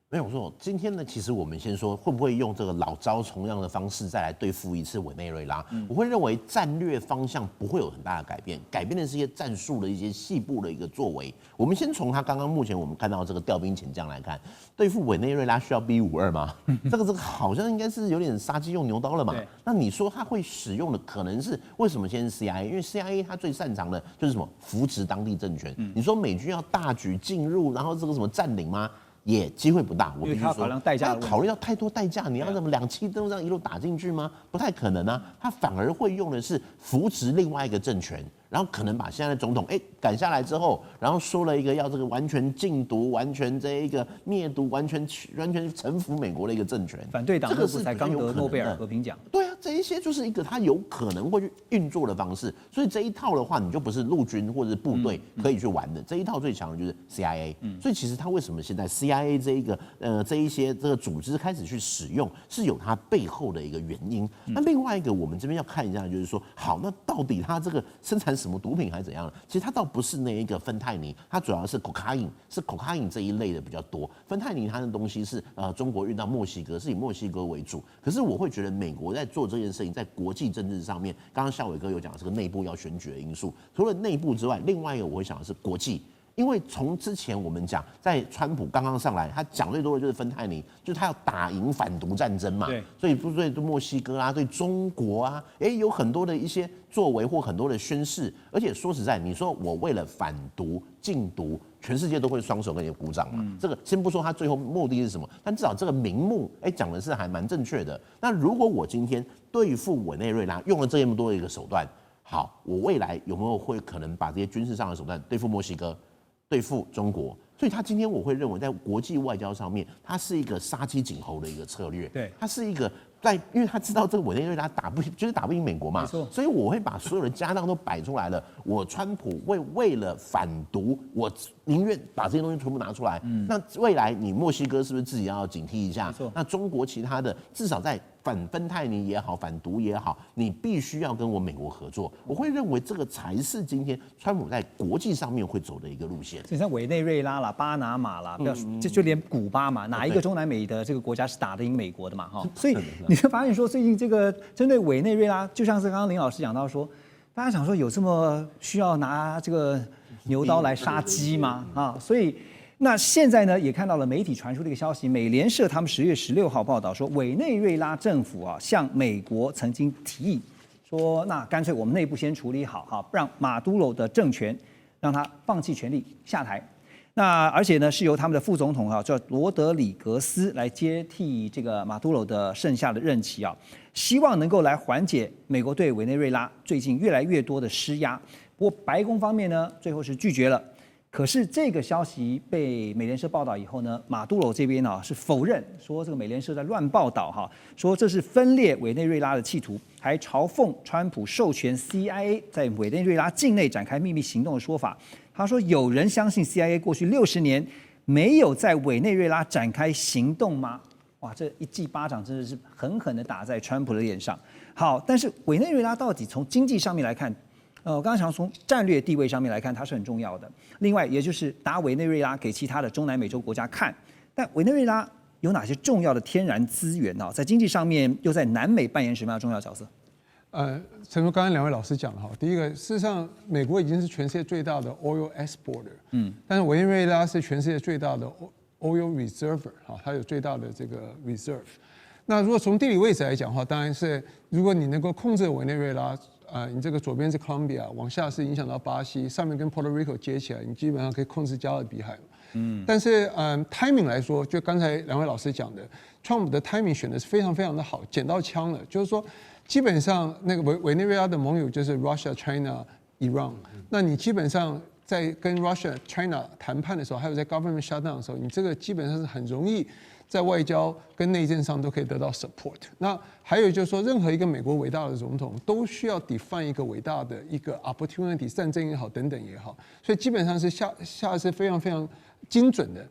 [SPEAKER 3] 没有错，今天呢，其实我们先说会不会用这个老招重样的方式再来对付一次委内瑞拉？我会认为战略方向不会有很大的改变，改变的是一些战术的一些细部的一个作为。我们先从他刚刚目前我们看到这个调兵遣将来看，对付委内瑞拉需要 B-52吗？这个好像应该是有点杀鸡用牛刀了嘛。那你说他会使用的可能是为什么先是 CIA？ 因为 CIA 它最擅长的就是什么扶持当地政权。你说美军要大举进入，然后这个什么占领吗？也机会不大，我必须说，他考虑到太多代价，你要怎么2栖都这样一路打进去吗？不太可能啊，他反而会用的是扶持另外一个政权，然后可能把现在的总统赶下来之后，然后说了一个要这个完全禁毒、完全这一个灭毒、完全臣服美国的一个政权。
[SPEAKER 1] 反对党这个是才刚得诺贝尔和平奖。
[SPEAKER 3] 对啊，这一些就是一个他有可能会去运作的方式。所以这一套的话，你就不是陆军或者是部队可以去玩的。这一套最强的就是 CIA。所以其实他为什么现在 CIA 这一些这个组织开始去使用，是有它背后的一个原因。那另外一个，我们这边要看一下，就是说，好，那到底它这个生产什么毒品还是怎样呢？其实它倒不是那一个芬太尼，它主要是 cocaine 这一类的比较多。芬太尼它的东西是中国运到墨西哥，是以墨西哥为主。可是我会觉得美国在做这件事情，在国际政治上面，刚刚孝瑋哥有讲这个内部要选举的因素，除了内部之外，另外一个我会想的是国际。因为从之前我们讲，在川普刚刚上来，他讲最多的就是芬太尼，就是他要打赢反毒战争嘛。对，所以不对墨西哥啊，对中国啊，有很多的一些作为或很多的宣示。而且说实在，你说我为了反毒、禁毒，全世界都会双手给你鼓掌嘛。这个先不说他最后目的是什么，但至少这个名目，讲的是还蛮正确的。那如果我今天对付委内瑞拉用了这么多的一个手段，好，我未来有没有会可能把这些军事上的手段对付墨西哥？对付中国，所以他今天我会认为，在国际外交上面，它是一个杀鸡ฑ์猴的一个策略。
[SPEAKER 1] 对，
[SPEAKER 3] 它是一个因为他知道这个委内瑞拉打不赢美国嘛，所以我会把所有的家当都摆出来了。我川普为了反毒，我宁愿把这些东西全部拿出来。那未来你墨西哥是不是自己要警惕一下？那中国其他的至少在反芬太尼也好，反毒也好，你必须要跟我美国合作。我会认为这个才是今天川普在国际上面会走的一个路线。
[SPEAKER 1] 就像委内瑞拉啦、巴拿马啦，不要就连古巴嘛，哪一个中南美的这个国家是打得赢美国的嘛？哈，所以你会发现说，最近这个针对委内瑞拉，就像是刚刚林老师讲到说，大家想说有这么需要拿这个牛刀来杀鸡吗？啊，所以。那现在呢，也看到了媒体传出的一个消息，美联社他们10月16号报道说，委内瑞拉政府啊向美国曾经提议说，那干脆我们内部先处理好哈，让马杜罗的政权让他放弃权力下台。那而且呢，是由他们的副总统啊叫罗德里格斯来接替这个马杜罗的剩下的任期啊，希望能够来缓解美国对委内瑞拉最近越来越多的施压。不过白宫方面呢，最后是拒绝了。可是这个消息被美联社报道以后呢，马杜罗这边啊是否认说这个美联社在乱报道哈，说这是分裂委内瑞拉的企图，还嘲讽川普授权 CIA 在委内瑞拉境内展开秘密行动的说法。他说有人相信 CIA 过去60年没有在委内瑞拉展开行动吗？哇，这一记巴掌真的是狠狠的打在川普的脸上。好，但是委内瑞拉到底从经济上面来看？我刚刚想从战略地位上面来看，它是很重要的。另外，也就是打委内瑞拉给其他的中南美洲国家看。但委内瑞拉有哪些重要的天然资源呢？在经济上面又在南美扮演什么样的重要角色？
[SPEAKER 4] 诚如刚刚两位老师讲的哈，第一个，事实上美国已经是全世界最大的 oil exporter，但是委内瑞拉是全世界最大的 oil reserver 哈，它有最大的这个 reserve。那如果从地理位置来讲的话，当然是如果你能够控制委内瑞拉。你这个左边是 Colombia， 往下是影响到巴西，上面跟 Puerto Rico 接起来，你基本上可以控制加勒比海。但是timing 来说，就刚才两位老师讲的 ，Trump 的 timing 选的是非常非常的好，捡到枪了。就是说，基本上那个委内瑞拉的盟友就是 Russia、China、Iran，那你基本上在跟 Russia、China 谈判的时候，还有在 government shutdown 的时候，你这个基本上是很容易。在外交跟内政上都可以得到 support。那还有就是说，任何一个美国伟大的总统都需要 define 一个伟大的一个 opportunity， 战争也好，等等也好，所以基本上是下是非常非常精准的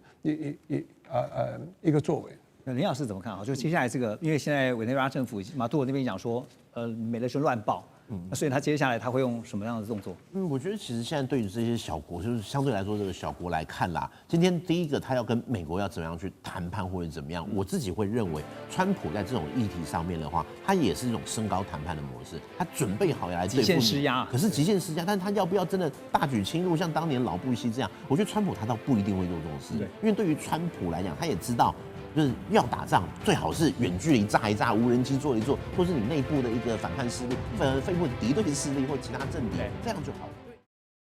[SPEAKER 4] 一个作为。
[SPEAKER 1] 那林老师怎么看啊？就接下来这个，因为现在委内瑞拉政府马杜罗那边讲说，美联社乱报。所以他接下来他会用什么样的动作？
[SPEAKER 3] 我觉得其实现在对于这些小国，就是相对来说这个小国来看啦，今天第一个他要跟美国要怎么样去谈判或者怎么样，我自己会认为，川普在这种议题上面的话，他也是一种升高谈判的模式，他准备好要来对付你
[SPEAKER 1] 极限施压，
[SPEAKER 3] 可是极限施压，但是他要不要真的大举侵入，像当年老布希这样？我觉得川普他倒不一定会做这种事，因为对于川普来讲，他也知道。就是要打仗，最好是远距离炸一炸，无人机做一做，或是你内部的一个反叛势力，肺部敌对势力或其他政敌，这样就好了。